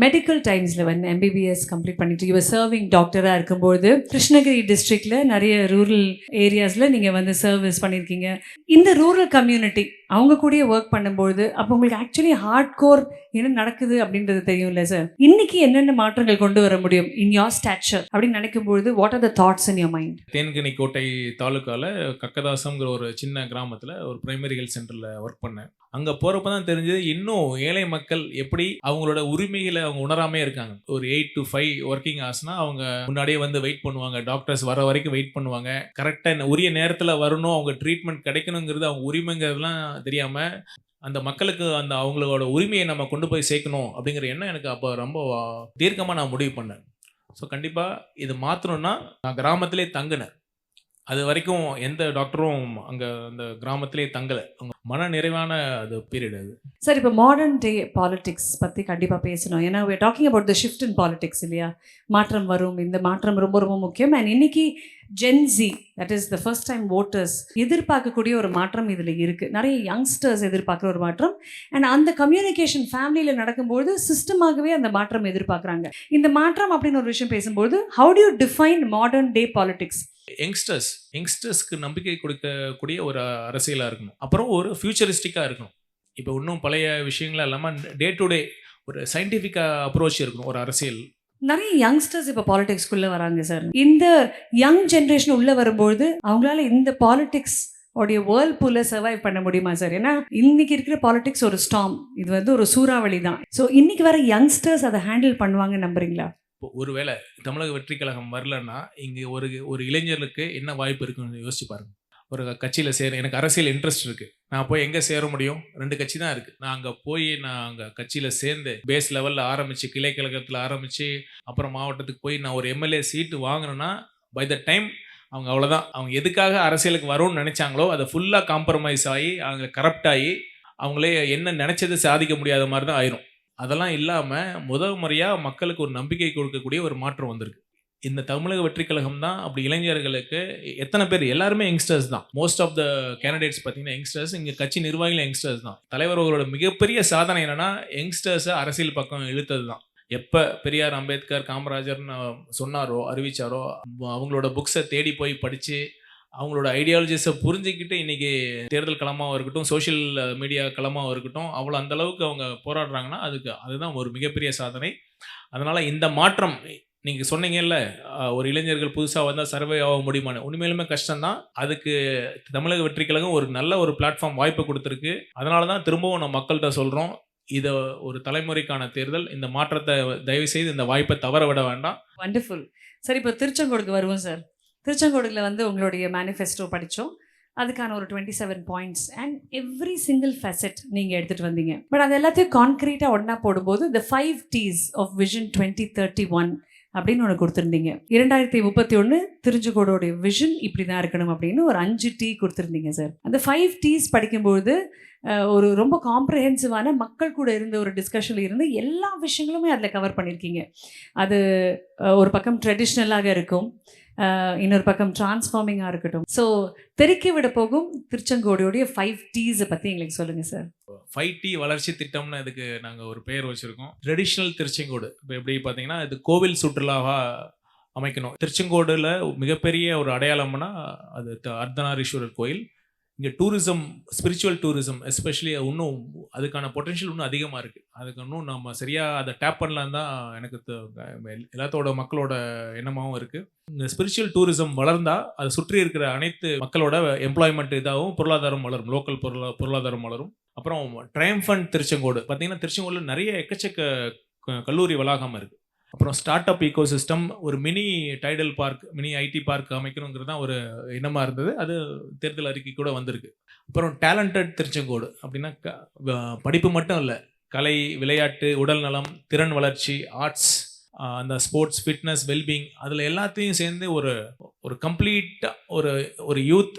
மெடிக்கல் டைம்ஸில் வந்து MBBS கம்ப்ளீட் பண்ணிட்டு யுவர் சர்விங் டாக்டராக இருக்கும்போது கிருஷ்ணகிரி டிஸ்ட்ரிக்டில் நிறைய ரூரல் ஏரியாஸில் நீங்கள் வந்து சர்வீஸ் பண்ணியிருக்கீங்க. இந்த ரூரல் கம்யூனிட்டி அவங்க கூடயே ஒர்க் பண்ணும்போது அப்போ உங்களுக்கு ஆக்சுவலி ஹார்ட் கோர் என்ன நடக்குது அப்படின்றது தெரியும்ல சார். இன்னைக்கு என்னென்ன மாற்றங்கள் கொண்டு வர முடியும் இன் யோர் ஸ்டாச்சர் அப்படின்னு நினைக்கும்போது what are the thoughts in your mind? Denkanikottai தாலுக்காவில் கக்கதாசம்ங்கிற ஒரு சின்ன கிராமத்தில் ஒரு பிரைமரி ஹெல்த் சென்டரில் ஒர்க் பண்ணேன். அங்கே போகிறப்ப தான் தெரிஞ்சது இன்னும் ஏழை மக்கள் எப்படி அவங்களோட உரிமைகளை அவங்க உணராமே இருக்காங்க. ஒரு 8 to 5 ஒர்க்கிங் ஹவர்ஸ்னால் அவங்க முன்னாடியே வந்து வெயிட் பண்ணுவாங்க, டாக்டர்ஸ் வர வரைக்கும் வெயிட் பண்ணுவாங்க, கரெக்டாக உரிய நேரத்தில் வரணும், அவங்க ட்ரீட்மெண்ட் கிடைக்கணுங்கிறது அவங்க உரிமைங்கிறதுலாம் தெரியாமல் அந்த மக்களுக்கு அந்த அவங்களோட உரிமையை நம்ம கொண்டு போய் சேர்க்கணும் அப்படிங்கிற எண்ணம் எனக்கு அப்போ ரொம்ப தீர்க்கமாக நான் முடிவு பண்ணேன். ஸோ கண்டிப்பாக இது மாற்றணும்னா நான் கிராமத்திலே தங்கினேன். அது வரைக்கும் எந்த டாக்டரும் அங்கே அந்த கிராமத்திலே தங்கலை. மன நிறைவான அது பீரியட் அது. சார், இப்போ மாடர்ன் டே பாலிடிக்ஸ் பற்றி கண்டிப்பாக பேசணும். ஏன்னா we are talking about the shift in politics இல்லையா? மாற்றம் வரும், இந்த மாற்றம் ரொம்ப ரொம்ப முக்கியம். அண்ட் இன்னைக்கு Gen Z, that is the first time voters எதிர்பார்க்கக்கூடிய ஒரு மாற்றம் இதில் இருக்குது. நிறைய யங்ஸ்டர்ஸ் எதிர்பார்க்குற ஒரு மாற்றம். அண்ட் அந்த கம்யூனிகேஷன் ஃபேமிலியில் நடக்கும்போது சிஸ்டமாகவே அந்த மாற்றம் எதிர்பார்க்குறாங்க. இந்த மாற்றம் அப்படின்னு ஒரு விஷயம் பேசும்போது how do you define modern day politics? யங்ஸ்டர்ஸ்க்கு நம்பிக்கை கொடுக்கக்கூடிய ஒரு அரசியலாக இருக்கணும். அப்புறம் ஒரு ஃபியூச்சரிஸ்டிக்காக இருக்கணும். இப்போ இன்னும் பழைய விஷயங்களாக இல்லாமல் டே டு டே ஒரு சயின்டிஃபிக்காக அப்ரோச் இருக்கணும் ஒரு அரசியல். நிறைய யங்ஸ்டர்ஸ் இப்போ பாலிடிக்ஸ்குள்ளே வராங்க சார். இந்த யங் ஜென்ரேஷன் உள்ளே வரும்போது அவங்களால இந்த பாலிடிக்ஸ் உடைய வேர்ல்ட் பூல சர்வைவ் பண்ண முடியுமா சார்? ஏன்னா இன்னைக்கு இருக்கிற பாலிடிக்ஸ் ஒரு ஸ்டார்ம், இது வந்து ஒரு சூறாவளி தான். ஸோ இன்னைக்கு வர யங்ஸ்டர்ஸ் அதை ஹேண்டில் பண்ணுவாங்க நம்புறீங்களா? இப்போ ஒருவேளை தமிழக வெற்றி கழகம் வரலன்னா இங்கே ஒரு இளைஞர்களுக்கு என்ன வாய்ப்பு இருக்குன்னு யோசிச்சு பாருங்க. ஒரு கட்சியில் எனக்கு அரசியல் இன்ட்ரெஸ்ட் இருக்குது, நான் போய் எங்கே சேர முடியும்? 2 கட்சி தான் இருக்குது. நான் அங்கே கட்சியில் சேர்ந்து பேஸ் லெவலில் ஆரம்பித்து கிளை கழகத்தில் ஆரம்பித்து அப்புறம் மாவட்டத்துக்கு போய் நான் ஒரு MLA சீட்டு வாங்கினேன்னா பை த டைம் அவங்க அவ்வளோதான். அவங்க எதுக்காக அரசியலுக்கு வரும்னு நினச்சாங்களோ அதை ஃபுல்லாக காம்ப்ரமைஸ் ஆகி அவங்க கரப்ட் ஆகி அவங்களே என்ன நினச்சது சாதிக்க முடியாத மாதிரி தான் ஆயிரும். அதெல்லாம் இல்லாமல் முதல் முறையாக மக்களுக்கு ஒரு நம்பிக்கை கொடுக்கக்கூடிய ஒரு மாற்றம் வந்திருக்கு. இந்த தமிழக வெற்றி கழகம் தான் அப்படி இளைஞர்களுக்கு எத்தனை பேர் எல்லாருமே யங்ஸ்டர்ஸ் தான். மோஸ்ட் ஆஃப் த கேண்டிடேட்ஸ் பார்த்தீங்கன்னா யங்ஸ்டர்ஸ். இங்கே கட்சி நிர்வாகிகள் யங்ஸ்டர்ஸ் தான். தலைவர் அவர்களோட மிகப்பெரிய சாதனை என்னன்னா யங்ஸ்டர்ஸை அரசியல் பக்கம் இழுத்தது தான். எப்போ பெரியார், அம்பேத்கர், காமராஜர்னு சொன்னாரோ அறிவிச்சாரோ அவங்களோட புக்ஸை தேடி போய் படித்து அவங்களோட ஐடியாலஜிஸை புரிஞ்சுக்கிட்டு இன்றைக்கி தேர்தல் களமாகவும் இருக்கட்டும், சோஷியல் மீடியா களமாகவும் இருக்கட்டும், அவ்வளோ அந்தளவுக்கு அவங்க போராடுறாங்கன்னா அதுதான் ஒரு மிகப்பெரிய சாதனை. அதனால் இந்த மாற்றம் நீங்கள் சொன்னீங்கல்ல, ஒரு இளைஞர்கள் புதுசாக வந்தால் சர்வே ஆக முடியுமான்னு, உண்மையிலுமே கஷ்டம்தான். அதுக்கு தமிழக வெற்றி கழகம் ஒரு நல்ல ஒரு பிளாட்ஃபார்ம் வாய்ப்பு கொடுத்துருக்கு. அதனால தான் திரும்பவும் நம்ம மக்கள்கிட்ட சொல்கிறோம், இதை ஒரு தலைமுறைக்கான தேர்தல், இந்த மாற்றத்தை தயவு செய்து இந்த வாய்ப்பை தவற விட வேண்டாம். Wonderful sir. இப்போ திருச்செங்கோடுக்கு வருவோம் சார். திருச்செங்கோடுல வந்து உங்களுடைய மேனிஃபெஸ்டோ படித்தோம். அதுக்கான ஒரு 27 points and every single facet நீங்கள் எடுத்துகிட்டு வந்தீங்க. பட் அது எல்லாத்தையும் கான்க்ரீட்டாக ஒன்றா போடும்போது the 5 T's of Vision 2031 அப்படின்னு ஒன்று கொடுத்துருந்தீங்க. 2031 திருச்செங்கோடோடைய விஷன் இப்படி தான் இருக்கணும் அப்படின்னு ஒரு 5 T கொடுத்துருந்தீங்க சார். அந்த 5 T's படிக்கும்போது ஒரு ரொம்ப காம்ப்ரிஹென்சிவான மக்கள் கூட இருந்த ஒரு டிஸ்கஷனில் இருந்து எல்லா விஷயங்களுமே அதில் கவர் பண்ணியிருக்கீங்க. அது ஒரு பக்கம் ட்ரெடிஷ்னலாக இருக்கும், இன்னொரு பக்கம் டிரான்ஸ்ஃபார்மிங்காக இருக்கட்டும். ஸோ தெறிக்க விட போகும் திருச்செங்கோடியோடைய 5 T's பற்றி எங்களுக்கு சொல்லுங்கள் சார். 5T வளர்ச்சி திட்டம்னு இதுக்கு நாங்கள் ஒரு பெயர் வச்சுருக்கோம். ட்ரெடிஷ்னல் திருச்செங்கோடு. இப்போ எப்படி பார்த்தீங்கன்னா இது கோவில் சுற்றுலாவாக அமைக்கணும். திருச்செங்கோடில் மிகப்பெரிய ஒரு அடையாளம்னா அது அர்த்தநாரீஸ்வரர் கோயில். இங்கே டூரிசம், ஸ்பிரிச்சுவல் டூரிசம் எஸ்பெஷலி இன்னும் அதுக்கான பொட்டென்ஷியல் இன்னும் அதிகமாக இருக்குது. அதுக்கு இன்னும் நம்ம சரியாக அதை டேப் பண்ணலாம் தான் எனக்கு எல்லாத்தோட மக்களோட எண்ணமாகவும் இருக்குது. இந்த ஸ்பிரிச்சுவல் டூரிசம் வளர்ந்தால் அதை சுற்றி இருக்கிற அனைத்து மக்களோட எம்ப்ளாய்மெண்ட் இதாகவும் பொருளாதாரம் வளரும், லோக்கல் பொருளாதாரம் வளரும். அப்புறம் ட்ரையம்ஃபண்ட் திருச்செங்கோடு பார்த்தீங்கன்னா திருச்செங்கோடில் நிறைய எக்கச்சக்க கல்லூரி வளாகம் இருக்குது. அப்புறம் ஸ்டார்ட் அப் ஈகோசிஸ்டம், ஒரு mini Tidel park, mini IT park அமைக்கணுங்கிறது தான் ஒரு எண்ணமாக இருந்தது. அது தேர்தல் அறிக்கை கூட வந்திருக்கு. அப்புறம் டேலண்டட் திருச்செங்கோடு அப்படின்னா படிப்பு மட்டும் இல்லை, கலை, விளையாட்டு, உடல் நலம், திறன் வளர்ச்சி, ஆர்ட்ஸ், அந்த ஸ்போர்ட்ஸ், ஃபிட்னஸ், வெல்பீயிங், அதில் எல்லாத்தையும் சேர்ந்து ஒரு கம்ப்ளீட்டாக ஒரு யூத்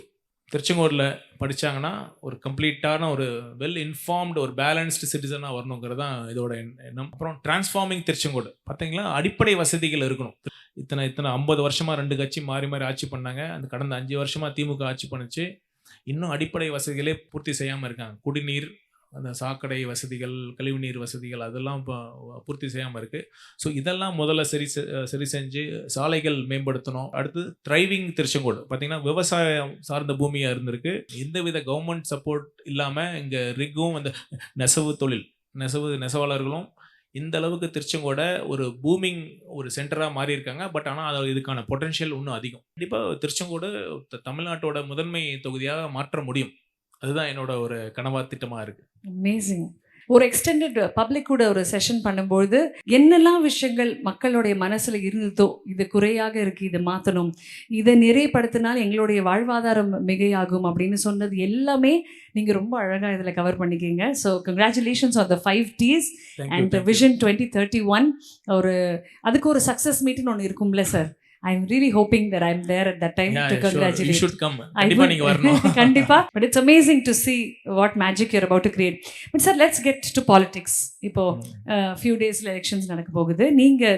திருச்செங்கோடில் படித்தாங்கன்னா ஒரு கம்ப்ளீட்டான ஒரு வெல் இன்ஃபார்ம்டு ஒரு பேலன்ஸ்டு சிட்டிசனாக வரணுங்கிறது தான் இதோட எண்ணம். அப்புறம் டிரான்ஸ்ஃபார்மிங் திருச்செங்கோடு பார்த்தீங்களா, அடிப்படை வசதிகள் இருக்கணும். இத்தனை 50 வருஷமாக 2 கட்சி மாறி மாறி ஆட்சி பண்ணாங்க. அந்த கடந்த 5 வருஷமாக திமுக ஆட்சி பண்ணுச்சு. இன்னும் அடிப்படை வசதிகளே பூர்த்தி செய்யாமல் இருக்காங்க. குடிநீர், அந்த சாக்கடை வசதிகள், கழிவுநீர் வசதிகள் அதெல்லாம் இப்போ பூர்த்தி செய்யாமல் இருக்குது. ஸோ இதெல்லாம் முதல்ல சரி செஞ்சு சாலைகள் மேம்படுத்தணும். அடுத்து த்ரைவிங் திருச்செங்கோடு பார்த்திங்கன்னா விவசாயம் சார்ந்த பூமியாக இருந்திருக்கு. எந்தவித கவர்மெண்ட் சப்போர்ட் இல்லாமல் இங்கே ரிக்கும் அந்த நெசவாளர்களும் இந்த அளவுக்கு திருச்செங்கோட ஒரு பூமிங் ஒரு சென்டராக மாறி இருக்காங்க. பட் ஆனால் அது இதுக்கான பொட்டென்ஷியல் இன்னும் அதிகம். கண்டிப்பாக திருச்செங்கோடு தமிழ்நாட்டோட முதன்மை தொகுதியாக மாற்ற முடியும். அதுதான் என்னோட ஒரு கனவா திட்டமாக இருக்குது. அமேசிங். ஒரு எக்ஸ்டெண்டட் பப்ளிக் கூட ஒரு செஷன் பண்ணும்போது என்னெல்லாம் விஷயங்கள் மக்களுடைய மனசில் இருந்ததோ, இது குறையாக இருக்குது, இதை மாற்றணும், இதை நிறைப்படுத்தினால் எங்களுடைய வாழ்வாதாரம் மிகையாகும் அப்படின்னு சொன்னது எல்லாமே நீங்கள் ரொம்ப அழகாக இதில் கவர் பண்ணிக்கிங்க. So congratulations on the 5 T's and vision 2031. அதுக்கு ஒரு சக்ஸஸ் மீட்னு ஒன்று இருக்கும்ல sir? I'm really hoping that I'm there at that time to congratulate. You should come. கண்டிப்பா நீங்க வரணும். கண்டிப்பா. But it's amazing to see what magic you're about to create. But sir, let's get to politics. இப்போ few days elections நடக்க போகுது. நீங்க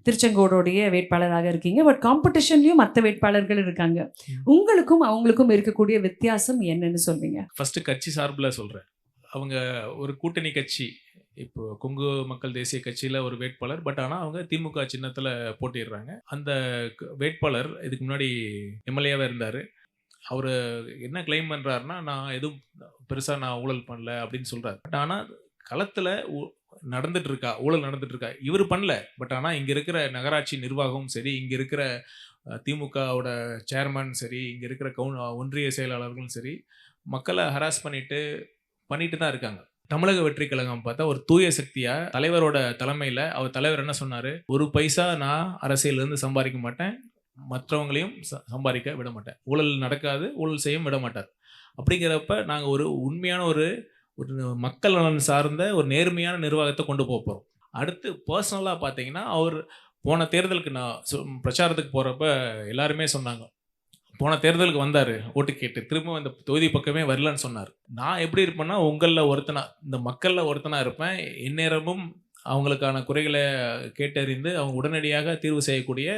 திருச்செங்கோடோடைய வேட்பாளராக இருக்கீங்க. பட் காம்படிஷன்லயும் மற்ற வேட்பாளர்கள் இருக்காங்க. உங்களுக்கும் அவங்களுக்கும் இருக்கக்கூடிய வித்தியாசம் என்னன்னு சொல்வீங்க? ஃபர்ஸ்ட் கட்சி சார்பில் சொல்றேன். அவங்க ஒரு கூட்டணி கட்சி, இப்போ கொங்கு மக்கள் தேசிய கட்சியில் ஒரு வேட்பாளர். பட் ஆனால் அவங்க திமுக சின்னத்தில் போட்டிடுறாங்க. அந்த வேட்பாளர் இதுக்கு முன்னாடி எம்எல்ஏவாக இருந்தார். அவர் என்ன கிளைம் பண்ணுறாருன்னா, நான் எதுவும் பெருசாக நான் ஊழல் பண்ணல அப்படின்னு சொல்கிறார். பட் ஆனால் களத்தில் ஊழல் நடந்துட்டு இருக்கா. இவர் பண்ணல. பட் ஆனால் இங்கே இருக்கிற நகராட்சி நிர்வாகமும் சரி, இங்கே இருக்கிற திமுகவோட சேர்மன் சரி, இங்கே இருக்கிற ஒன்றிய செயலாளர்களும் சரி, மக்களை ஹராஸ் பண்ணிட்டு தான் இருக்காங்க. தமிழக வெற்றி கழகம் பார்த்தா ஒரு தூய சக்தியா தலைவரோட தலைமையில் அவர் தலைவர் என்ன சொன்னார், ஒரு பைசா நான் அரசியலிருந்து சம்பாதிக்க மாட்டேன், மற்றவங்களையும் சம்பாதிக்க விட மாட்டேன், ஊழல் நடக்காது, ஊழல் செய்ய விட மாட்டார். அப்படிங்கிறப்ப நாங்கள் ஒரு உண்மையான ஒரு மக்கள் நலன் சார்ந்த ஒரு நேர்மையான நிர்வாகத்தை கொண்டு போகிறோம். அடுத்து பர்சனலாக பார்த்தீங்கன்னா, அவர் போன தேர்தலுக்கு நான் பிரச்சாரத்துக்கு போகிறப்ப எல்லாருமே சொன்னாங்க, போன தேர்தலுக்கு வந்தார் ஓட்டு கேட்டு, திரும்ப இந்த தொகுதி பக்கமே வரலன்னு சொன்னார். நான் எப்படி இருப்பேன்னா, உங்களில் ஒருத்தனா, இந்த மக்களில் ஒருத்தனா இருப்பேன். எந்நேரமும் அவங்களுக்கான குறைகளை கேட்டறிந்து அவங்க உடனடியாக தீர்வு செய்யக்கூடிய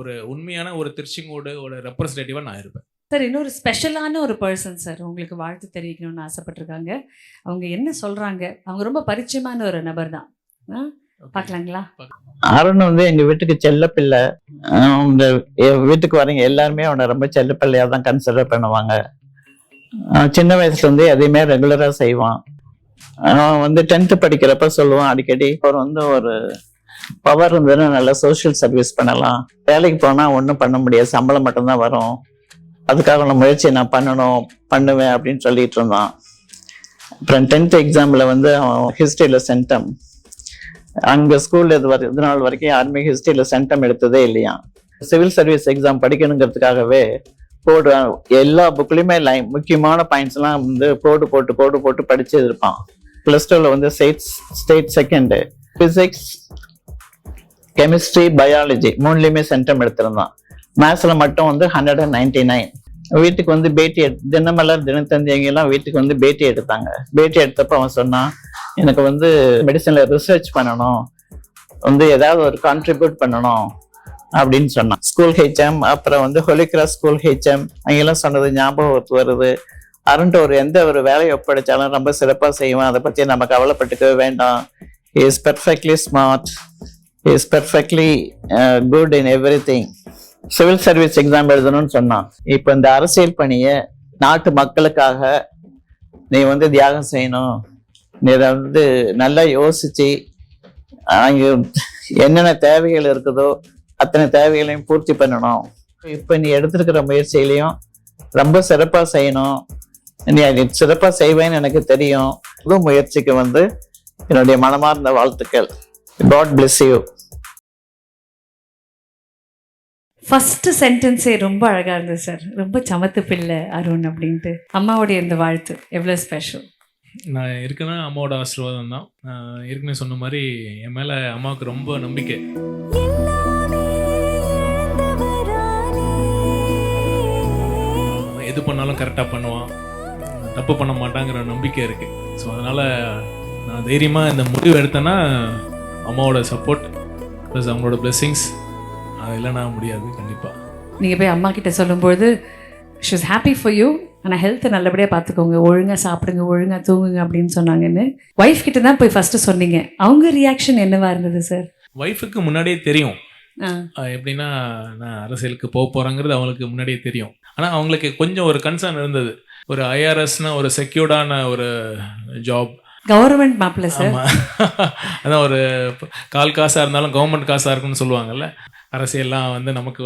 ஒரு உண்மையான ஒரு திருச்செங்கோடு ரெப்ரஸன்டேட்டிவாக நான் இருப்பேன். சார், இன்னொரு ஸ்பெஷலான ஒரு பர்சன் சார் உங்களுக்கு வாழ்த்து தெரிவிக்கணும்னு ஆசைப்பட்டிருக்காங்க. அவங்க என்ன சொல்கிறாங்க? அவங்க ரொம்ப பரிச்சயமான ஒரு நபர் தான். பார்க்கலாங்களா? அருண் வந்து எங்க வீட்டுக்கு செல்ல பிள்ளை. இந்த வீட்டுக்கு வரீங்க எல்லாருமே அவனை ரொம்ப செல்ல பிள்ளையா தான் கன்சிடர் பண்ணுவாங்க. சின்ன வயசுல இருந்து எதையுமே ரெகுலரா செய்வான். அவன் வந்து 10th படிக்கிறப்ப சொல்லுவான் அடிக்கடி, அவர் வந்து ஒரு பவர் இருந்ததுன்னா நல்லா சோசியல் சர்வீஸ் பண்ணலாம், வேலைக்கு போனா ஒன்றும் பண்ண முடியாது, சம்பளம் மட்டும்தான் வரும், அதுக்காக உள்ள முயற்சியை நான் பண்ணுவேன் அப்படின்னு சொல்லிட்டு இருந்தான். அப்புறம் 10th எக்ஸாம்ல வந்து அவன் ஹிஸ்டரியில சென்டம், அங்கே ஸ்கூலில் இது நாள் வரைக்கும் யாருமே ஹிஸ்ட்ரியில் சென்டம் எடுத்ததே இல்லையா. சிவில் சர்வீஸ் எக்ஸாம் படிக்கணுங்கிறதுக்காகவே எல்லா புக்லையுமே முக்கியமான பாயிண்ட்ஸ்லாம் வந்து கோடு போட்டு படிச்சு இருப்பான். +2ல வந்து state second, physics, chemistry, biology 3லையுமே சென்டம் எடுத்திருந்தான். மேத்ஸில் மட்டும் வந்து 199. வீட்டுக்கு வந்து பேட்டி தினமலர், தினத்தந்தி எங்கெல்லாம் வீட்டுக்கு வந்து பேட்டி எடுத்தாங்க. பேட்டி எடுத்தப்ப அவன் சொன்னான், எனக்கு வந்து மெடிசன்ல ரிசர்ச் பண்ணணும், வந்து ஏதாவது ஒரு கான்ட்ரிபியூட் பண்ணணும் அப்படின்னு சொன்னான். ஸ்கூல் ஹெச்எம், அப்புறம் வந்து ஹோலிகிராஸ் ஸ்கூல் ஹெச்எம் அங்கெல்லாம் சொன்னது ஞாபகம் வருது. அருண்ட எந்த ஒரு வேலையை ஒப்படைச்சாலும் ரொம்ப சிறப்பாக செய்வான், அதை பற்றி நம்ம கவலைப்பட்டுக்கவே வேண்டாம். he is perfectly smart, he is perfectly good in everything. Civil service exam எழுதணும்னு சொன்னான். இப்போ இந்த அரசியல் பணியை நாட்டு மக்களுக்காக நீ வந்து தியாகம் செய்யணும், நீ இதை வந்து நல்லா யோசிச்சு அங்கே என்னென்ன தேவைகள் இருக்குதோ அத்தனை தேவைகளையும் பூர்த்தி பண்ணணும். இப்போ நீ எடுத்திருக்கிற முயற்சிகளையும் ரொம்ப சிறப்பாக செய்யணும், நீ சிறப்பாக செய்வேன்னு எனக்கு தெரியும். புது முயற்சிக்கு வந்து என்னுடைய மனமார்ந்த வாழ்த்துக்கள். God bless you. ஃபர்ஸ்ட் சென்டென்ஸே ரொம்ப அழகாக இருந்தது சார். ரொம்ப சமத்து பிள்ளை அருண் அப்படின்ட்டு. அம்மாவுடைய இந்த வாழ்த்து எவ்வளோ ஸ்பெஷல்? நான் இருக்குன்னா அம்மாவோட ஆசீர்வாதம் தான். நான் ஏற்கனவே சொன்ன மாதிரி என் மேலே அம்மாவுக்கு ரொம்ப நம்பிக்கை. எது பண்ணாலும் கரெக்டாக பண்ணுவான், தப்பு பண்ண மாட்டாங்கிற நம்பிக்கை இருக்குது. ஸோ அதனால் நான் தைரியமாக இந்த முடிவு எடுத்தேன்னா அம்மாவோட சப்போர்ட் ப்ளஸ் அவங்களோட பிளெஸ்ஸிங்ஸ், அது இல்லைனா முடியாது கண்டிப்பாக. நீங்கள் போய் அம்மா கிட்ட சொல்லும்போது she is happy for you, ஆனால் ஹெல்த்தை நல்லபடியாக பார்த்துக்கோங்க, ஒழுங்காக சாப்பிடுங்க, ஒழுங்காக தூங்குங்க அப்படின்னு சொன்னாங்கன்னு ஒய்ஃப் கிட்ட தான் போய் ஃபஸ்ட்டு சொன்னீங்க. அவங்க ரியாக்ஷன் என்னவா இருந்தது சார்? ஒய்ஃபுக்கு முன்னாடியே தெரியும் எப்படின்னா நான் அரசியலுக்கு போக போகிறேங்கிறது அவங்களுக்கு முன்னாடியே தெரியும். ஆனால் அவங்களுக்கு கொஞ்சம் ஒரு கன்சர்ன் இருந்தது. ஒரு ஐஆர்எஸ்னால் ஒரு செக்யூர்டான ஒரு ஜாப், கவர்மெண்ட் மாப்பிள்ள சார். அதான் ஒரு கால் காசாக இருந்தாலும் கவர்மெண்ட் காசாக இருக்குன்னு சொல்லுவாங்கல்ல. அரசியல்லாம் வந்து நமக்கு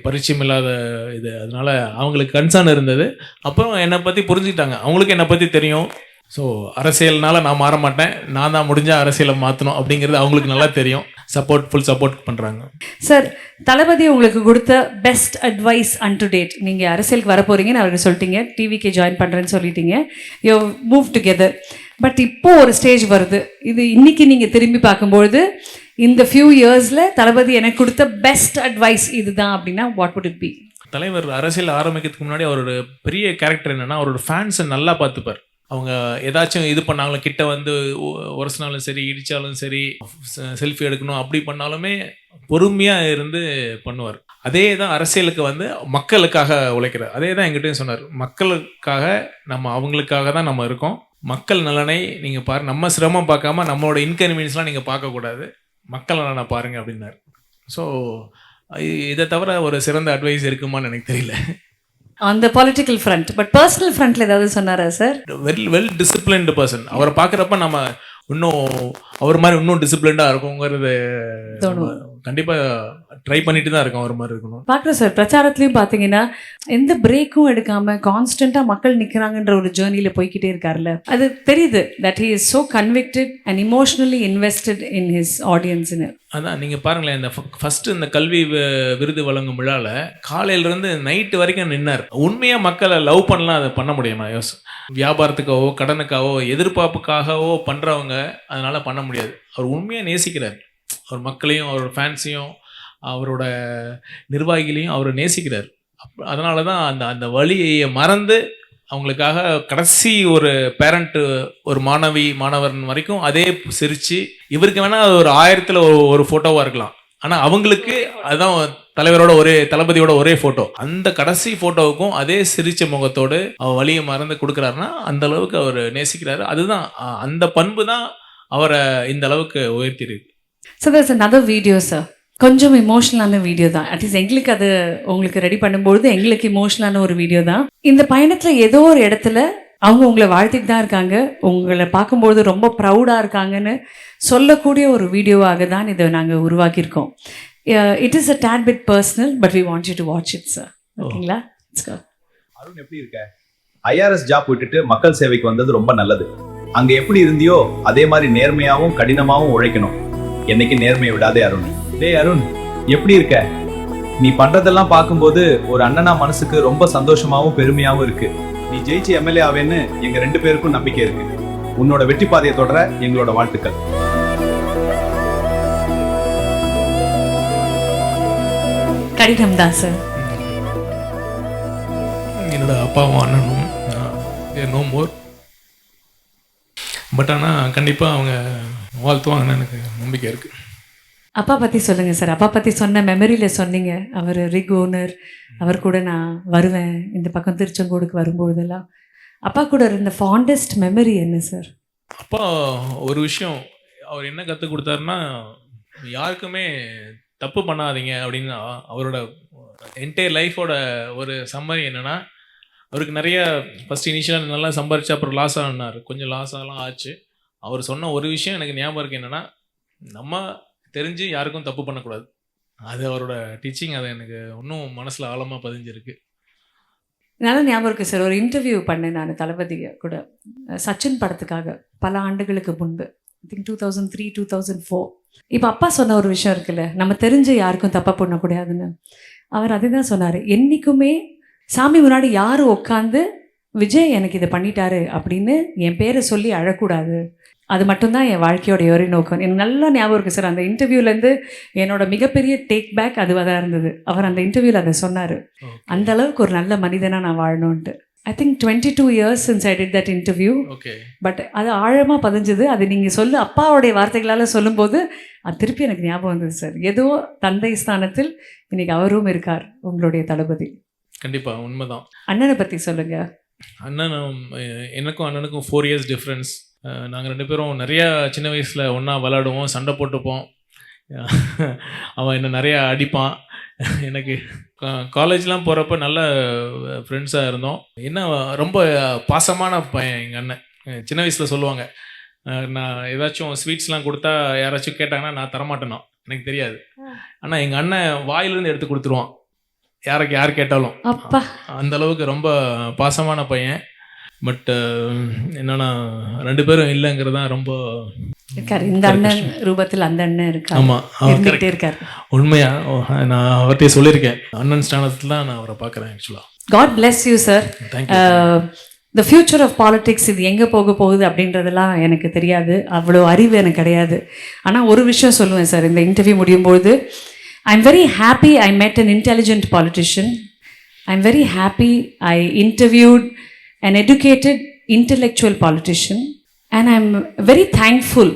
பரிச்சயம் இல்லாத இது, அதனால அவங்களுக்கு கன்சர்ன் இருந்தது. அப்புறம் என்னை பற்றி புரிஞ்சுக்கிட்டாங்க, அவங்களுக்கு என்னை பற்றி தெரியும். ஸோ அரசியல்னால நான் மாற மாட்டேன், நான் தான் முடிஞ்சால் அரசியலை மாற்றணும் அப்படிங்கிறது அவங்களுக்கு நல்லா தெரியும். ஃபுல் சப்போர்ட் பண்ணுறாங்க. சார், தளபதி உங்களுக்கு கொடுத்த best advice an to date, நீங்கள் அரசியலுக்கு வர போகிறீங்கன்னு அவருக்கு சொல்லிட்டீங்க, டிவிக்கு ஜாயின் பண்ணுறேன்னு சொல்லிட்டீங்க, யூ மூவ் டுகெதர். பட் இப்போது ஒரு ஸ்டேஜ் வருது, இது இன்னைக்கு நீங்கள் திரும்பி பார்க்கும்பொழுது இந்த ஃபியூ இயர்ஸில் தளபதி எனக்கு கொடுத்த பெஸ்ட் அட்வைஸ் இதுதான் அப்படின்னா வாட் வுட் இட் பி? தலைவர் அரசியல் ஆரம்பிக்கிறதுக்கு முன்னாடி அவரோட பெரிய கேரக்டர் என்னென்னா, அவரோட ஃபேன்ஸை நல்லா பார்த்துப்பார். அவங்க ஏதாச்சும் இது பண்ணாங்களும், கிட்ட வந்து உரசினாலும் சரி, இடித்தாலும் சரி, செல்ஃபி எடுக்கணும் அப்படி பண்ணாலுமே பொறுமையாக இருந்து பண்ணுவார். அதே தான் அரசியலுக்கு வந்து மக்களுக்காக உழைக்கிறார். அதே தான் எங்கிட்டையும் சொன்னார், மக்களுக்காக அவங்களுக்காக தான் நம்ம இருக்கோம், மக்கள் நலனை நீங்கள் பாரு, நம்ம சிரமம் பார்க்காம நம்மளோட இன்கன்வீனியன்ஸ்லாம் நீங்கள் பார்க்கக்கூடாது, மக்கள் நலனை பாருங்கள் அப்படின்னாரு. ஸோ இதை தவிர ஒரு சிறந்த அட்வைஸ் இருக்குமான்னு எனக்கு தெரியல அந்த பொலிட்டிக்கல் ஃப்ரண்ட். பட் பர்சனல் ஃப்ரண்ட்ல ஏதாவது சொன்னாரா சார்? Well disciplined person. அவரை பார்க்குறப்ப நம்ம இன்னும் அவர் மாதிரி இன்னும் டிசிப்ளின்டாக இருக்குங்கிறது கண்டிப்பாக ட்ரை பண்ணிட்டு தான் இருக்கோம், அவர் மாதிரி இருக்கணும். பார்க்குறேன் சார், பிரச்சாரத்துலையும் பார்த்தீங்கன்னா எந்த பிரேக்கும் எடுக்காமல் கான்ஸ்டண்ட்டாக மக்கள் நிற்கிறாங்கன்ற ஒரு ஜேர்னியில் போய்கிட்டே இருக்கார்ல, அது தெரியுது that he is so convicted and emotionally invested in his ஆடியன்ஸ்னு. அதான் நீங்கள் பாருங்களேன், இந்த ஃபஸ்ட்டு இந்த கல்வி விருது வழங்கும் விழாவில் காலையிலேருந்து நைட்டு வரைக்கும் நின்னார். உண்மையாக மக்களை லவ் பண்ணலாம், அதை பண்ண முடியுமா? வியாபாரத்துக்காகவோ கடனுக்காகவோ எதிர்பார்ப்புக்காகவோ பண்ணுறவங்க அதனால் பண்ண முடியாது. அவர் உண்மையாக நேசிக்கிறார், அவர் மக்களையும் அவரோட ஃபேன்ஸையும் அவரோட நிர்வாகிகளையும் அவர் நேசிக்கிறார். அதனால தான் அந்த வழியை மறந்து அவங்களுக்காக கடைசி ஒரு பேரண்ட்டு, ஒரு மாணவன் வரைக்கும் அதே சிரித்து, இவருக்கு வேணால் ஒரு 1000ல் ஒரு ஃபோட்டோவாக இருக்கலாம், ஆனால் அவங்களுக்கு அதுதான் தளபதியோட ஒரே ஃபோட்டோ. அந்த கடைசி ஃபோட்டோவுக்கும் அதே சிரிச்ச முகத்தோடு அவர் வழியை மறந்து கொடுக்குறாருன்னா அந்த அளவுக்கு அவர் நேசிக்கிறாரு. அதுதான் அந்த பண்பு தான் அவரை இந்த அளவுக்கு உயர்த்திருக்கு. So there's another video, sir. கொஞ்சம் இமோஷனலான வீடியோ தான். அட்லீஸ்ட் எங்களுக்கு அது உங்களுக்கு ரெடி பண்ணும்போது எங்களுக்கு இமோஷனலான ஒரு வீடியோ தான். இந்த பயணத்தில் ஏதோ ஒரு இடத்துல அவங்க உங்களை வாழ்த்திட்டு தான் இருக்காங்க, உங்களை பார்க்கும்போது ரொம்ப ப்ரௌடாக இருக்காங்கன்னு சொல்லக்கூடிய ஒரு வீடியோவாக தான் இதை நாங்கள் உருவாக்கியிருக்கோம். It is a tad bit personal, but we want you to watch it sir. ஓகேங்களா? அருண், எப்படி இருக்க? ஐஆர்எஸ் ஜாப் விட்டுட்டு மக்கள் சேவைக்கு வந்தது ரொம்ப நல்லது. அங்க எப்படி இருந்தியோ அதே மாதிரி நேர்மையாவும் கடினமாவும் உழைக்கணும். என்னைக்கு நேர்மையை விடாதே அருண். டேய் அருண், எப்படி இருக்க? நீ பண்றதெல்லாம் பார்க்கும்போது ஒரு அண்ணனா மனசுக்கு ரொம்ப சந்தோஷமாவும் பெருமையாவும் இருக்கு. நீ ஜெயிச்சு எம்எல்ஏ ஆவேன்னு எங்க 2 பேருக்கும் நம்பிக்கை இருக்கு. உன்னோட வெற்றி பாதையை தொடர எங்களோட வாழ்த்துக்கள். கடினம் தான் சார். என்னோட அப்பாவும் அண்ணனும் நோ மோர், பட் ஆனால் கண்டிப்பாக அவங்க வாழ்த்துவாங்கன்னு எனக்கு நம்பிக்கை இருக்குது. அப்பா பற்றி சொல்லுங்கள் சார். அப்பா பற்றி சொன்ன மெமரியில் சொன்னீங்க, அவர் ரிக் ஓனர், அவர் கூட நான் வருவேன் இந்த பக்கம் திருச்செங்கோடுக்கு வரும்போதெல்லாம். அப்பா கூட இருந்த ஃபாண்டஸ்ட் மெமரி என்ன சார்? அப்பா ஒரு விஷயம் அவர் என்ன கற்றுக் கொடுத்தாருன்னா, யாருக்குமே தப்பு பண்ணாதீங்க அப்படின்னு. அவரோட என்டையர் லைஃபோட ஒரு சம்மரி என்னென்னா, அவருக்கு நிறைய ஃபஸ்ட் இனிஷியலாக நல்லா சம்பாரிச்சு அப்புறம் லாஸ் ஆனார், கொஞ்சம் லாஸ் ஆகலாம் ஆச்சு. அவர் சொன்ன ஒரு விஷயம் எனக்கு ஞாபகம் இருக்குது, என்னென்னா நம்ம தெரிஞ்சு யாருக்கும் தப்பு பண்ணக்கூடாது. அது அவரோட டீச்சிங், அது எனக்கு இன்னும் மனசில் ஆழமாக பதிஞ்சிருக்கு. நல்லா ஞாபகம் இருக்குது சார். ஒரு இன்டர்வியூ பண்ணேன் நான் தளபதி கூட, சச்சின் படத்துக்காக பல ஆண்டுகளுக்கு முன்பு, ஐ திங்க் 2003, 2004. இப்போ அப்பா சொன்ன ஒரு விஷயம் இருக்குல்ல, நம்ம தெரிஞ்சு யாருக்கும் தப்பாக பண்ணக்கூடாதுன்னு. அவர் அதே தான் சொன்னார், என்றைக்குமே சாமி முன்னாடி யாரும் உட்காந்து விஜய் எனக்கு இதை பண்ணிட்டாரு அப்படின்னு என் பேரை சொல்லி அழக்கூடாது. அது மட்டும்தான் என் வாழ்க்கையோட ஒரே நோக்கம். எனக்கு நல்லா ஞாபகம் இருக்குது சார், அந்த இன்டர்வியூலேருந்து என்னோட மிகப்பெரிய டேக் பேக் அதுவாக தான் இருந்தது. அவர் அந்த இன்டர்வியூவில் அதை சொன்னார், அந்த அளவுக்கு ஒரு நல்ல மனிதனாக நான் வாழணுன்ட்டு. I think 22 years since I did that interview. Okay. But அது ஆழமாக பதிஞ்சுது. அது நீங்கள் அப்பாவுடைய வார்த்தைகளால் சொல்லும்போது அது திருப்பி எனக்கு ஞாபகம் வந்தது சார். ஏதோ தந்தை ஸ்தானத்தில் இன்னைக்கு அவரும் இருக்கார், உங்களுடைய தளபதி. கண்டிப்பாக உண்மைதான். அண்ணனை பற்றி சொல்லுங்கள். அண்ணனும் எனக்கும் அண்ணனுக்கும் 4 years டிஃப்ரென்ஸ். நாங்கள் 2 பேரும் நிறையா சின்ன வயசில் ஒன்றா விளாடுவோம், சண்டை போட்டுப்போம். அவன் என்னை நிறையா அடிப்பான். எனக்கு காலேஜ்லாம் போகிறப்ப நல்ல ஃப்ரெண்ட்ஸாக இருந்தோம். என்ன ரொம்ப பாசமான பையன் எங்கள் அண்ணன். சின்ன வயசில் சொல்லுவாங்க, நான் ஏதாச்சும் ஸ்வீட்ஸ்லாம் கொடுத்தா யாராச்சும் கேட்டாங்கன்னா நான் தரமாட்டேனோ எனக்கு தெரியாது. ஆனால் எங்கள் அண்ணன் வாயிலிருந்து எடுத்து கொடுத்துருவான் யார் கேட்டாலும். அப்பா, அந்த அளவுக்கு ரொம்ப பாசமான பையன். பட் என்னன்னா 2 பேரும் இல்லைங்கிறது தான் ரொம்ப இருக்கார். இந்த அண்ணன் ரூபத்தில் அந்த அண்ணன் இருக்கார். ஆமாம், இருந்துகிட்டே இருக்கார். உண்மையா நான் அவர்கிட்ட சொல்லியிருக்கேன், அண்ணன் ஸ்தானத்தில் தான் நான் அவரை பார்க்குறேன் ஆக்சுவலாக. God bless you sir. The future of politics இது எங்கே போக போகுது அப்படின்றதெல்லாம் எனக்கு தெரியாது, அவ்வளோ அறிவு எனக்கு கிடையாது. ஆனால் ஒரு விஷயம் சொல்லுவேன் சார், இந்த இன்டர்வியூ முடியும் பொழுது I'm very happy I met an intelligent politician. I'm very happy I interviewed an educated, intellectual politician. And I'm very thankful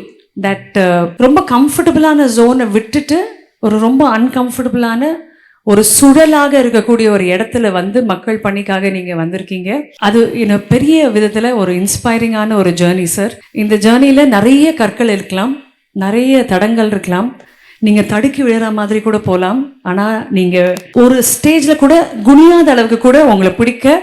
that ரொம்ப கம்ஃபர்டபுளான ஜோனை விட்டுட்டு ஒரு ரொம்ப அன்கம்ஃபர்டபுளான ஒரு சுழலாக இருக்கக்கூடிய ஒரு இடத்துல மக்கள் பணிக்காக நீங்கள் வந்திருக்கீங்க. அது இன்னும் பெரிய விதத்தில் ஒரு இன்ஸ்பைரிங்கான ஒரு ஜேர்னி சார். இந்த ஜேர்னியில் நிறைய கற்கள் இருக்கலாம், நிறைய தடங்கள் இருக்கலாம், நீங்கள் தடுக்கி விழுற மாதிரி கூட போகலாம். ஆனால் நீங்கள் ஒரு ஸ்டேஜில் கூட குனியாத அளவுக்கு கூட உங்களை பிடிக்க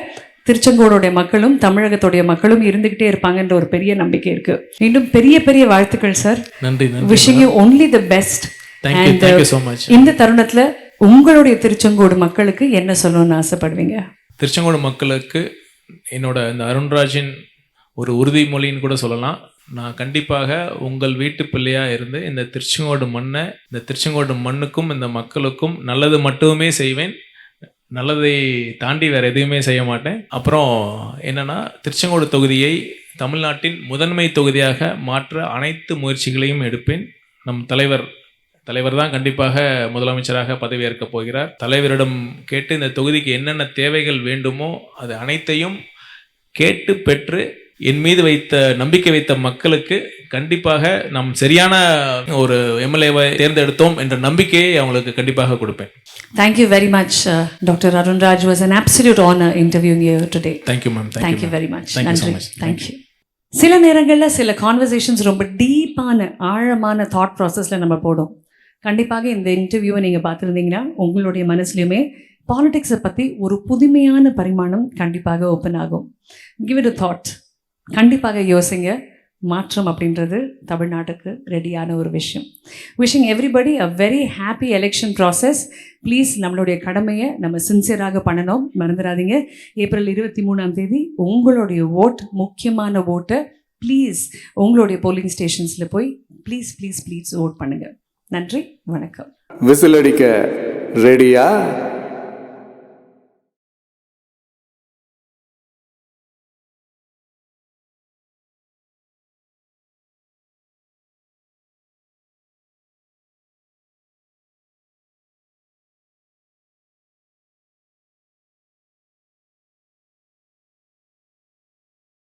திருச்செங்கோடுடைய மக்களும் தமிழகத்துடைய மக்களும் இருந்துகிட்டே இருப்பாங்கன்ற ஒரு பெரிய நம்பிக்கை இருக்கு. இன்னும் பெரிய பெரிய வாழ்த்துக்கள் சார். நன்றி. Wishing you only the best. Thank you so much. இந்த தருணத்தில் உங்களுடைய திருச்செங்கோடு மக்களுக்கு என்ன சொல்லணும்னு ஆசைப்படுவீங்க? திருச்செங்கோடு மக்களுக்கு என்னோட இந்த அருண்ராஜின் ஒரு உறுதிமொழின்னு கூட சொல்லலாம். நான் கண்டிப்பாக உங்கள் வீட்டு பிள்ளையாக இருந்து இந்த திருச்செங்கோடு மண்ணை, இந்த திருச்செங்கோடு மண்ணுக்கும் இந்த மக்களுக்கும் நல்லது மட்டுமே செய்வேன். நல்லதை தாண்டி வேறு எதுவுமே செய்ய மாட்டேன். அப்புறம் என்னென்னா, திருச்செங்கோடு தொகுதியை தமிழ்நாட்டின் முதன்மை தொகுதியாக மாற்ற அனைத்து முயற்சிகளையும் எடுப்பேன். நம் தலைவர் தான் கண்டிப்பாக முதலமைச்சராக பதவியேற்கப் போகிறார். தலைவரிடம் கேட்டு இந்த தொகுதிக்கு என்னென்ன தேவைகள் வேண்டுமோ அது அனைத்தையும் கேட்டு பெற்று என் மீது நம்பிக்கை வைத்த மக்களுக்கு கண்டிப்பாக நாம் சரியான ஒரு எம்எல்ஏவை தேர்ந்தெடுத்தோம் என்ற நம்பிக்கையை அவங்களுக்கு கண்டிப்பாக கொடுப்பேன். Thank you very much, Dr. Arun Raj. Was an absolute honor interviewing you today. Thank you, ma'am. Thank you very much. Thank you so much. Thank you. சில நேரங்களில் சில கான்வர்சேஷன்ஸ் ரொம்ப டீப்பான ஆழமான தாட் ப்ராசஸில் நம்ம போடும். கண்டிப்பாக இந்த இன்டர்வியூவை நீங்கள் பார்த்துருந்தீங்கன்னா உங்களுடைய மனசுலையுமே பாலிடிக்ஸை பற்றி ஒரு புதுமையான பரிமாணம் கண்டிப்பாக ஓப்பன் ஆகும். Give it a thought. கண்டிப்பாக யோசிங்க. மாற்றம் அப்படின்றது தமிழ்நாட்டுக்கு ரெடியான ஒரு விஷயம். Wishing everybody a very happy election process. Please நம்மளுடைய கடமையை நம்ம சின்சியராக பண்ணணும், மறந்துடாதீங்க. ஏப்ரல் 23 உங்களுடைய ஓட், முக்கியமான ஓட்டை ப்ளீஸ் உங்களுடைய போலிங் ஸ்டேஷன்ஸில் போய் ப்ளீஸ் ஓட் பண்ணுங்கள். நன்றி, வணக்கம். விசில் அடிக்க ரெடியா?